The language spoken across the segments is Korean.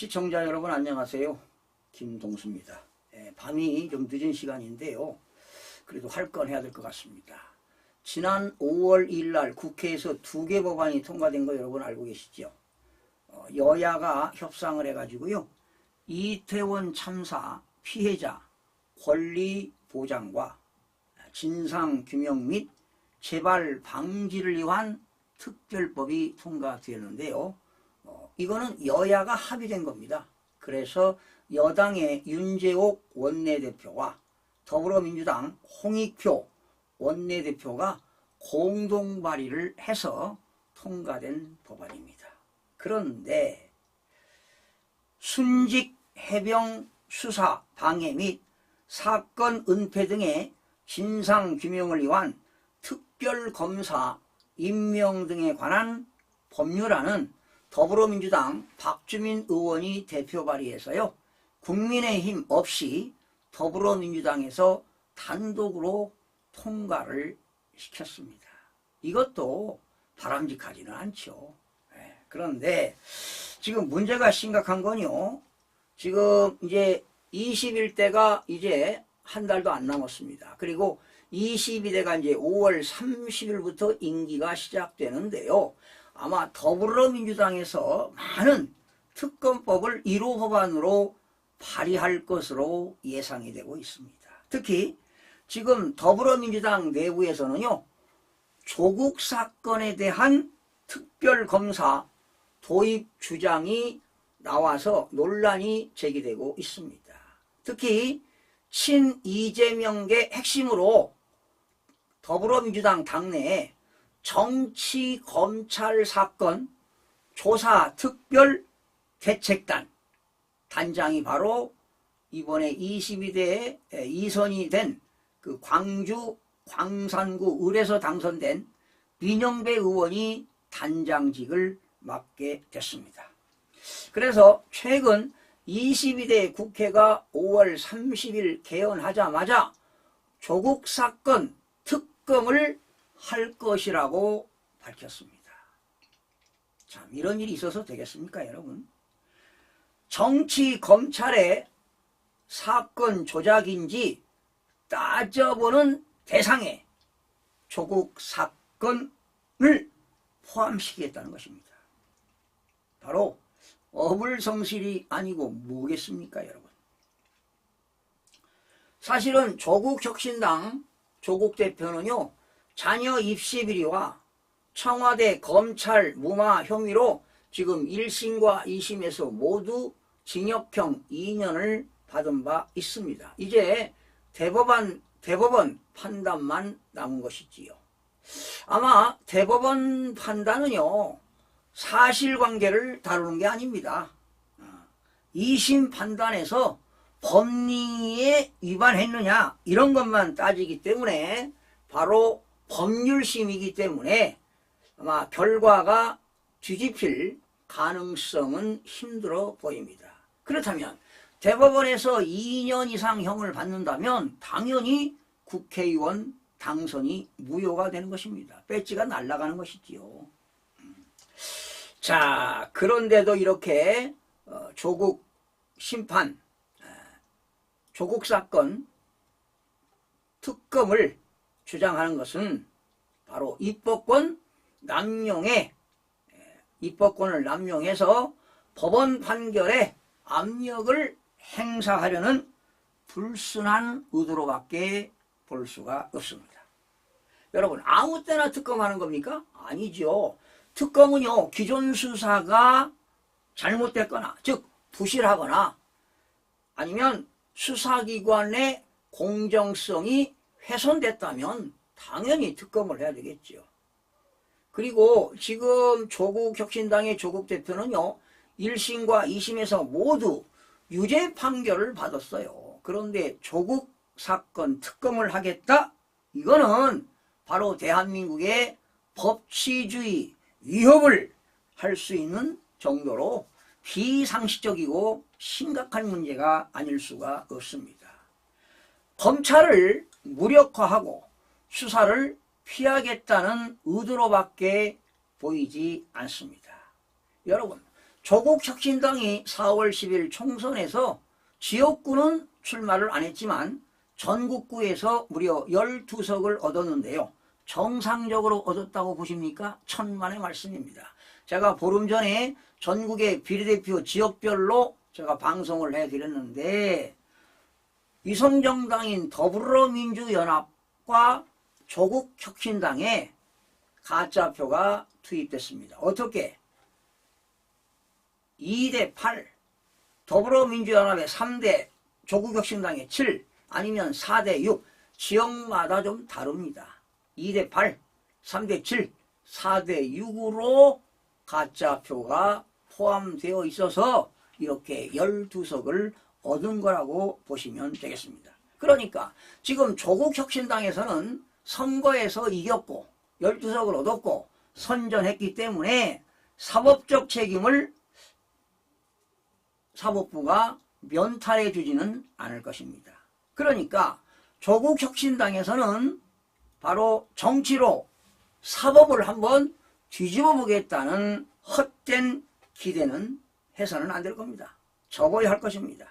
시청자 여러분 안녕하세요. 김동수입니다. 밤이 좀 늦은 시간인데요. 그래도 할 건 해야 될 것 같습니다. 지난 5월 2일 날 국회에서 2개 법안이 통과된 거 여러분 알고 계시죠? 여야가 협상을 해가지고요. 이태원 참사 피해자 권리 보장과 진상규명 및 재발 방지를 위한 특별법이 통과되었는데요. 이거는 여야가 합의된 겁니다. 그래서 여당의 윤재옥 원내대표와 더불어민주당 홍익표 원내대표가 공동 발의를 해서 통과된 법안입니다. 그런데 순직 해병 수사 방해 및 사건 은폐 등의 진상규명을 위한 특별검사 임명 등에 관한 법률안은 더불어민주당 박주민 의원이 대표 발의해서요. 국민의힘 없이 더불어민주당에서 단독으로 통과를 시켰습니다. 이것도 바람직하지는 않죠. 그런데 지금 문제가 심각한 건요. 지금 이제 21대가 이제 한 달도 안 남았습니다. 그리고 22대가 이제 5월 30일부터 임기가 시작되는데요. 아마 더불어민주당에서 많은 특검법을 1호 법안으로 발의할 것으로 예상이 되고 있습니다. 특히 지금 더불어민주당 내부에서는요. 조국 사건에 대한 특별검사 도입 주장이 나와서 논란이 제기되고 있습니다. 특히 친 이재명계 핵심으로 더불어민주당 당내에 정치검찰 사건 조사 특별 대책단 단장이 바로 이번에 22대에 이선이 된 그 광주 광산구 을에서 당선된 민영배 의원이 단장직을 맡게 됐습니다. 그래서 최근 22대 국회가 5월 30일 개원하자마자 조국 사건 특검을 할 것이라고 밝혔습니다. 참 이런 일이 있어서 되겠습니까 여러분? 정치 검찰의 사건 조작인지 따져보는 대상에 조국 사건을 포함시키겠다는 것입니다. 바로 어불성실이 아니고 뭐겠습니까 여러분? 사실은 조국혁신당 조국 대표는요. 자녀 입시 비리와 청와대 검찰 무마 혐의로 지금 1심과 2심에서 모두 징역형 2년을 받은 바 있습니다. 이제 대법원 판단만 남은 것이지요. 아마 대법원 판단은요. 사실관계를 다루는 게 아닙니다. 2심 판단에서 법리에 위반했느냐 이런 것만 따지기 때문에 바로 법률심이기 때문에 아마 결과가 뒤집힐 가능성은 힘들어 보입니다. 그렇다면 대법원에서 2년 이상 형을 받는다면 당연히 국회의원 당선이 무효가 되는 것입니다. 배지가 날아가는 것이지요. 자, 그런데도 이렇게 조국 심판, 조국 사건 특검을 주장하는 것은 바로 입법권을 남용해서 법원 판결에 압력을 행사하려는 불순한 의도로밖에 볼 수가 없습니다. 여러분 아무 때나 특검하는 겁니까? 아니죠. 특검은요 기존 수사가 잘못됐거나 즉 부실하거나 아니면 수사기관의 공정성이 훼손됐다면 당연히 특검을 해야 되겠죠. 그리고 지금 조국혁신당의 조국 대표는요 1심과 2심에서 모두 유죄 판결을 받았어요. 그런데 조국 사건 특검을 하겠다? 이거는 바로 대한민국의 법치주의 위협을 할 수 있는 정도로 비상식적이고 심각한 문제가 아닐 수가 없습니다. 검찰을 무력화하고 수사를 피하겠다는 의도로밖에 보이지 않습니다. 여러분 조국혁신당이 4월 10일 총선에서 지역구는 출마를 안 했지만 전국구에서 무려 12석을 얻었는데요. 정상적으로 얻었다고 보십니까? 천만의 말씀입니다. 제가 보름 전에 전국의 비례대표 지역별로 제가 방송을 해드렸는데 위성정당인 더불어민주연합과 조국혁신당에 가짜표가 투입됐습니다. 어떻게? 2대8, 더불어민주연합의 3대, 조국혁신당의 7, 아니면 4대6, 지역마다 좀 다릅니다. 2대8, 3대7, 4대6으로 가짜표가 포함되어 있어서 이렇게 12석을 얻은 거라고 보시면 되겠습니다. 그러니까 지금 조국혁신당에서는 선거에서 이겼고 12석을 얻었고 선전했기 때문에 사법적 책임을 사법부가 면탈해 주지는 않을 것입니다. 그러니까 조국혁신당에서는 바로 정치로 사법을 한번 뒤집어 보겠다는 헛된 기대는 해서는 안 될 겁니다. 접어야 할 것입니다.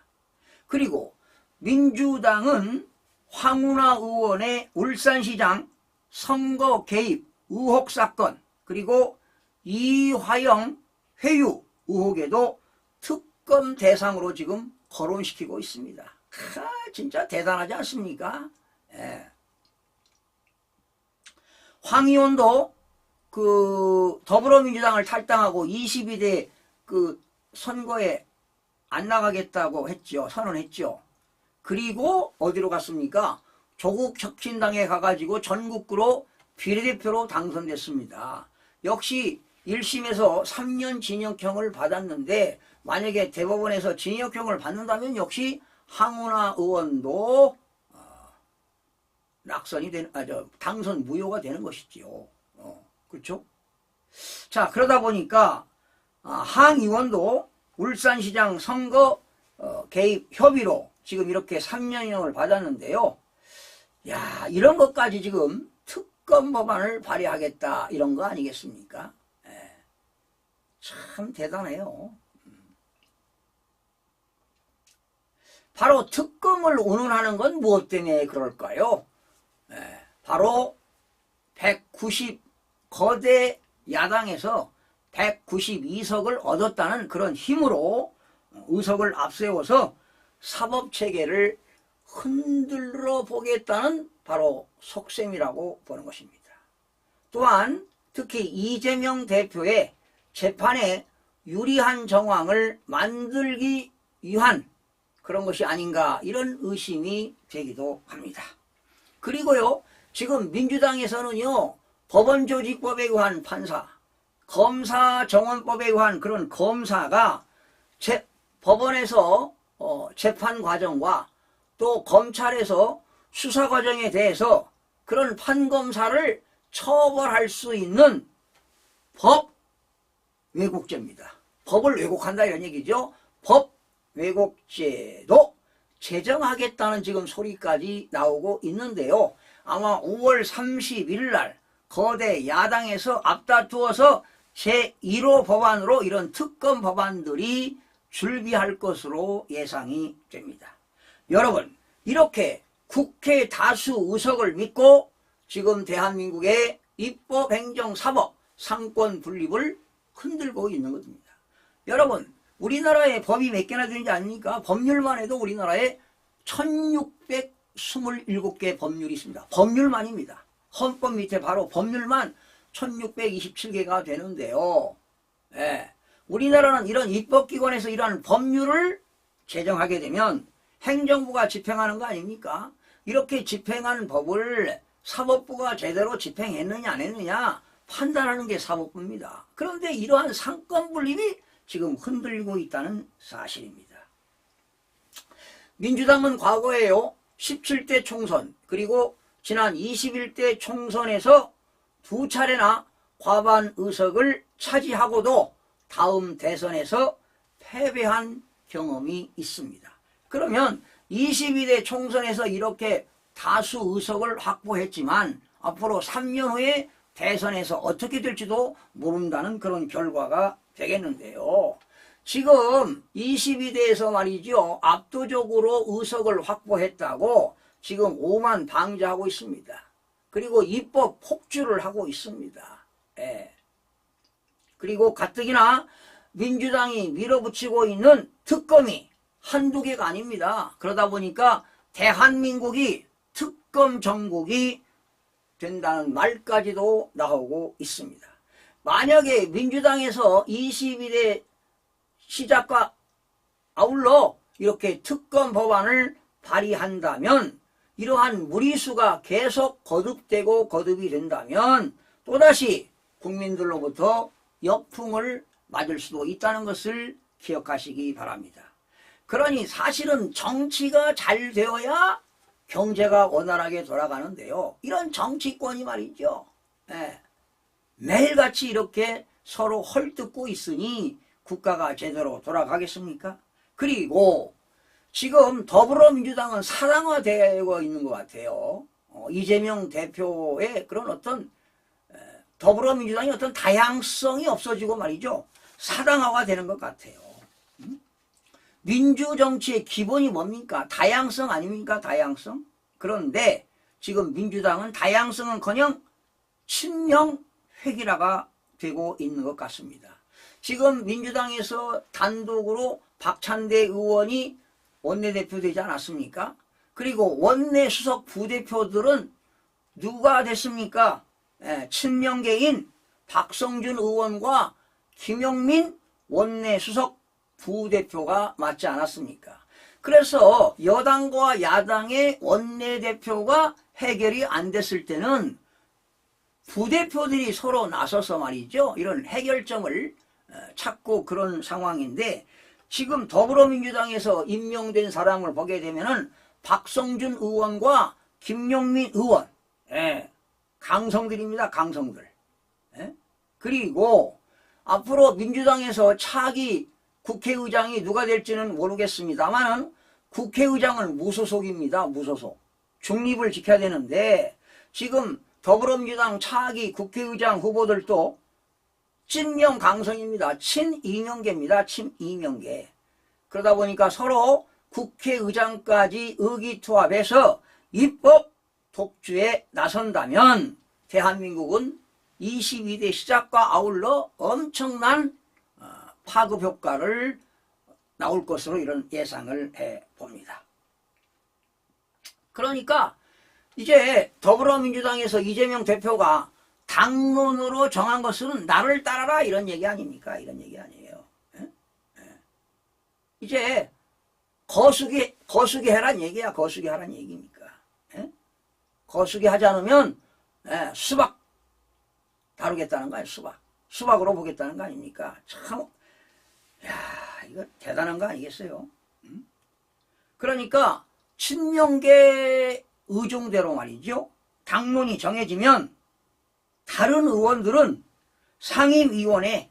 그리고 민주당은 황운하 의원의 울산시장 선거 개입 의혹 사건, 그리고 이화영 회유 의혹에도 특검 대상으로 지금 거론시키고 있습니다. 진짜 대단하지 않습니까? 예. 황 의원도 그 더불어민주당을 탈당하고 22대 그 선거에 안 나가겠다고 했죠. 선언했죠. 그리고 어디로 갔습니까? 조국혁신당에 가가지고 전국구로 비례대표로 당선됐습니다. 역시 1심에서 3년 징역형을 받았는데 만약에 대법원에서 징역형을 받는다면 역시 황운하 의원도 낙선이 되는, 당선 무효가 되는 것이지요. 그렇죠? 자, 그러다 보니까 황 의원도 울산시장 선거 개입 협의로 지금 이렇게 3년형을 받았는데요. 야, 이런 것까지 지금 특검 법안을 발의하겠다 이런 거 아니겠습니까? 예. 참 대단해요. 바로 특검을 운운하는 건 무엇 때문에 그럴까요? 예. 바로 190 거대 야당에서 192석을 얻었다는 그런 힘으로 의석을 앞세워서 사법체계를 흔들어 보겠다는 바로 속셈이라고 보는 것입니다. 또한 특히 이재명 대표의 재판에 유리한 정황을 만들기 위한 그런 것이 아닌가 이런 의심이 되기도 합니다. 그리고요, 지금 민주당에서는요, 법원조직법에 의한 판사, 검사정원법에 의한 그런 검사가 법원에서 재판 과정과 또 검찰에서 수사 과정에 대해서 그런 판검사를 처벌할 수 있는 법 왜곡죄입니다. 법을 왜곡한다 이런 얘기죠. 법 왜곡죄도 제정하겠다는 지금 소리까지 나오고 있는데요. 아마 5월 30일 날 거대 야당에서 앞다투어서 제1호 법안으로 이런 특검 법안들이 출비할 것으로 예상이 됩니다. 여러분, 이렇게 국회 다수 의석을 믿고 지금 대한민국의 입법, 행정, 사법, 상권 분립을 흔들고 있는 것입니다. 여러분, 우리나라에 법이 몇 개나 되는지 아닙니까? 법률만 해도 우리나라에 1627개 법률이 있습니다. 법률만입니다. 헌법 밑에 바로 법률만 1627개가 되는데요. 예. 우리나라는 이런 입법기관에서 이러한 법률을 제정하게 되면 행정부가 집행하는 거 아닙니까? 이렇게 집행하는 법을 사법부가 제대로 집행했느냐 안 했느냐 판단하는 게 사법부입니다. 그런데 이러한 상권 분립이 지금 흔들리고 있다는 사실입니다. 민주당은 과거에요, 17대 총선 그리고 지난 21대 총선에서 두 차례나 과반 의석을 차지하고도 다음 대선에서 패배한 경험이 있습니다. 그러면 22대 총선에서 이렇게 다수 의석을 확보했지만 앞으로 3년 후에 대선에서 어떻게 될지도 모른다는 그런 결과가 되겠는데요. 지금 22대에서 말이죠. 압도적으로 의석을 확보했다고 지금 오만 방자하고 있습니다. 그리고 입법 폭주를 하고 있습니다. 예. 그리고 가뜩이나 민주당이 밀어붙이고 있는 특검이 한두 개가 아닙니다. 그러다 보니까 대한민국이 특검 정국이 된다는 말까지도 나오고 있습니다. 만약에 민주당에서 22대 시작과 아울러 이렇게 특검 법안을 발의한다면 이러한 무리수가 계속 거듭되고 거듭이 된다면 또다시 국민들로부터 역풍을 맞을 수도 있다는 것을 기억하시기 바랍니다. 그러니 사실은 정치가 잘 되어야 경제가 원활하게 돌아가는데요. 이런 정치권이 말이죠. 예, 매일같이 이렇게 서로 헐뜯고 있으니 국가가 제대로 돌아가겠습니까? 그리고 지금 더불어민주당은 사당화되어 있는 것 같아요. 이재명 대표의 그런 어떤 더불어민주당이 어떤 다양성이 없어지고 말이죠. 사당화가 되는 것 같아요. 민주정치의 기본이 뭡니까? 다양성 아닙니까? 다양성. 그런데 지금 민주당은 다양성은커녕 친명획일화가 되고 있는 것 같습니다. 지금 민주당에서 단독으로 박찬대 의원이 원내대표 되지 않았습니까? 그리고 원내수석 부대표들은 누가 됐습니까? 친명계인 박성준 의원과 김용민 원내수석 부대표가 맞지 않았습니까? 그래서 여당과 야당의 원내대표가 해결이 안 됐을 때는 부대표들이 서로 나서서 말이죠. 이런 해결점을 찾고 그런 상황인데 지금 더불어민주당에서 임명된 사람을 보게 되면은 박성준 의원과 김용민 의원, 강성들입니다. 강성들. 그리고 앞으로 민주당에서 차기 국회의장이 누가 될지는 모르겠습니다만은 국회의장은 무소속입니다. 무소속. 중립을 지켜야 되는데 지금 더불어민주당 차기 국회의장 후보들도 친명 강성입니다. 친이명계입니다. 친이명계. 그러다 보니까 서로 국회의장까지 의기투합해서 입법 독주에 나선다면 대한민국은 22대 시작과 아울러 엄청난 파급 효과를 나올 것으로 이런 예상을 해봅니다. 그러니까 이제 더불어민주당에서 이재명 대표가 당론으로 정한 것은 나를 따라라 이런 얘기 아닙니까? 이런 얘기 아니에요. 이제 거수기 해란 얘기야. 거수기 하란 얘기니까. 거수기 하지 않으면 수박 다루겠다는 거야. 수박으로 보겠다는 거 아닙니까? 참, 야, 이거 대단한 거 아니겠어요? 그러니까 친명계 의중대로 말이죠. 당론이 정해지면 다른 의원들은 상임위원회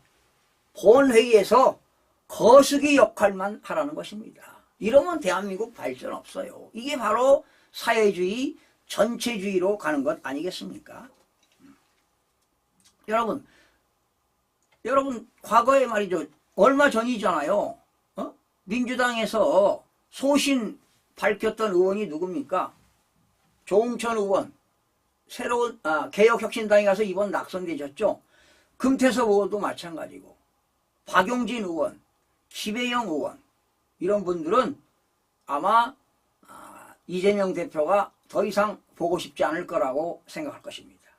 본회의에서 거수기 역할만 하라는 것입니다. 이러면 대한민국 발전 없어요. 이게 바로 사회주의, 전체주의로 가는 것 아니겠습니까? 여러분 과거에 말이죠. 얼마 전이잖아요. 민주당에서 소신 밝혔던 의원이 누굽니까? 조응천 의원. 새로운 개혁혁신당에 가서 이번 낙선되셨죠. 금태섭 의원도 마찬가지고 박용진 의원, 김혜영 의원 이런 분들은 아마 이재명 대표가 더 이상 보고 싶지 않을 거라고 생각할 것입니다.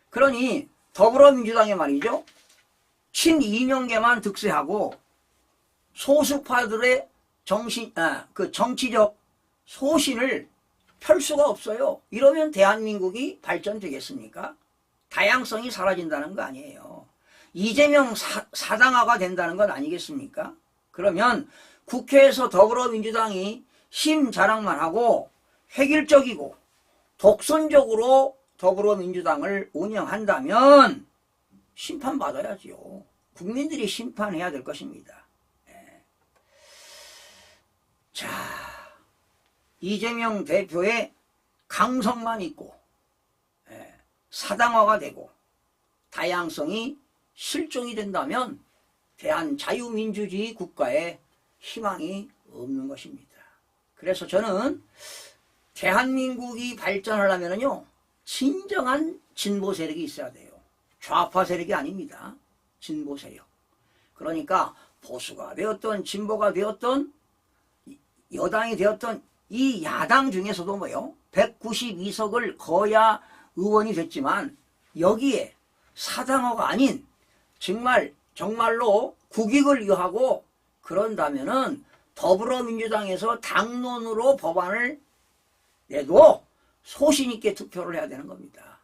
그러니 더불어민주당에 말이죠. 친이명계만 득세하고 소수파들의 정치적 소신을 펼 수가 없어요. 이러면 대한민국이 발전되겠습니까? 다양성이 사라진다는 거 아니에요. 이재명 사당화가 된다는 건 아니겠습니까? 그러면 국회에서 더불어민주당이 힘 자랑만 하고 획일적이고 독선적으로 더불어민주당을 운영한다면 심판받아야지요. 국민들이 심판해야 될 것입니다. 자, 이재명 대표의 강성만 있고 사당화가 되고 다양성이 실종이 된다면 대한자유민주주의 국가에 희망이 없는 것입니다. 그래서 저는 대한민국이 발전하려면요, 진정한 진보 세력이 있어야 돼요. 좌파 세력이 아닙니다. 진보 세력. 그러니까 보수가 되었던 진보가 되었던 여당이 되었던 이 야당 중에서도 192석을 거야 의원이 됐지만 여기에 사당어가 아닌 정말로 국익을 위하고 그런다면은 더불어민주당에서 당론으로 법안을 내도 소신있게 투표를 해야 되는 겁니다.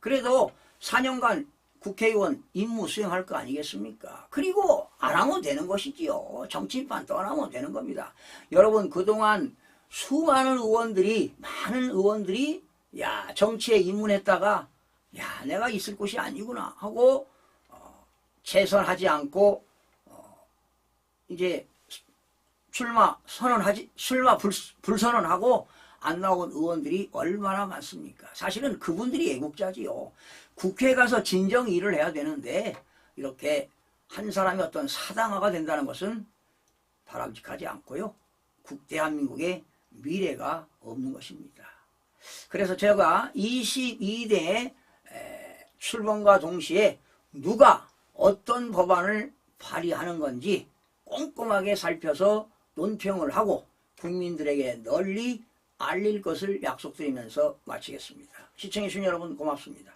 그래도 4년간 국회의원 임무 수행할 거 아니겠습니까? 그리고 안 하면 되는 것이지요. 정치인판 또 안 하면 되는 겁니다. 여러분, 그동안 많은 의원들이 정치에 입문했다가 내가 있을 곳이 아니구나 하고 재선하지 않고 이제 출마 불선언하고 안 나온 의원들이 얼마나 많습니까? 사실은 그분들이 애국자지요. 국회에 가서 진정 일을 해야 되는데 이렇게 한 사람이 어떤 사당화가 된다는 것은 바람직하지 않고요. 대한민국의 미래가 없는 것입니다. 그래서 제가 22대 출범과 동시에 누가 어떤 법안을 발의하는 건지 꼼꼼하게 살펴서 논평을 하고 국민들에게 널리 알릴 것을 약속드리면서 마치겠습니다. 시청해주신 여러분 고맙습니다.